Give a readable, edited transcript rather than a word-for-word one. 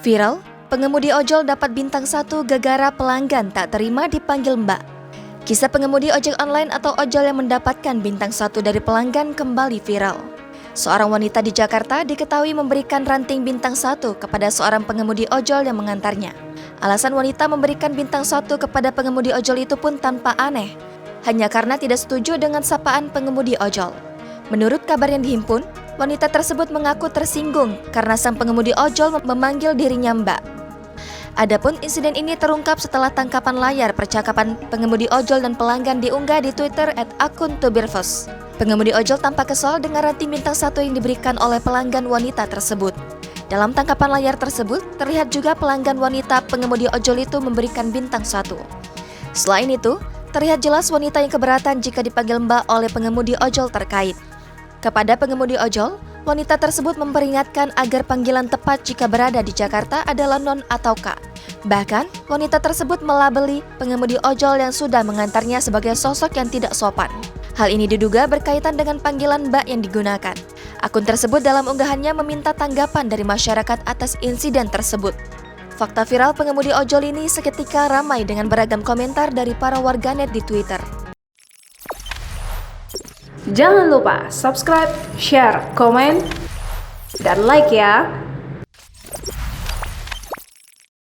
Viral, pengemudi ojol dapat bintang 1 gara-gara pelanggan tak terima dipanggil Mbak. Kisah pengemudi ojek online atau ojol yang mendapatkan bintang 1 dari pelanggan kembali viral. Seorang wanita di Jakarta diketahui memberikan ranting bintang 1 kepada seorang pengemudi ojol yang mengantarnya. Alasan wanita memberikan bintang 1 kepada pengemudi ojol itu pun tanpa aneh, hanya karena tidak setuju dengan sapaan pengemudi ojol. Menurut kabar yang dihimpun, wanita tersebut mengaku tersinggung karena sang pengemudi ojol memanggil dirinya Mbak. Adapun insiden ini terungkap setelah tangkapan layar percakapan pengemudi ojol dan pelanggan diunggah di Twitter @akun_tubirfos. Pengemudi ojol tampak kesal dengan ranting bintang 1 yang diberikan oleh pelanggan wanita tersebut. Dalam tangkapan layar tersebut, terlihat juga pelanggan wanita pengemudi ojol itu memberikan bintang 1. Selain itu, terlihat jelas wanita yang keberatan jika dipanggil Mbak oleh pengemudi ojol terkait. Kepada pengemudi ojol, wanita tersebut memperingatkan agar panggilan tepat jika berada di Jakarta adalah non atau kak. Bahkan, wanita tersebut melabeli pengemudi ojol yang sudah mengantarnya sebagai sosok yang tidak sopan. Hal ini diduga berkaitan dengan panggilan Mbak yang digunakan. Akun tersebut dalam unggahannya meminta tanggapan dari masyarakat atas insiden tersebut. Fakta viral pengemudi ojol ini seketika ramai dengan beragam komentar dari para warganet di Twitter. Jangan lupa subscribe, share, komen, dan like ya!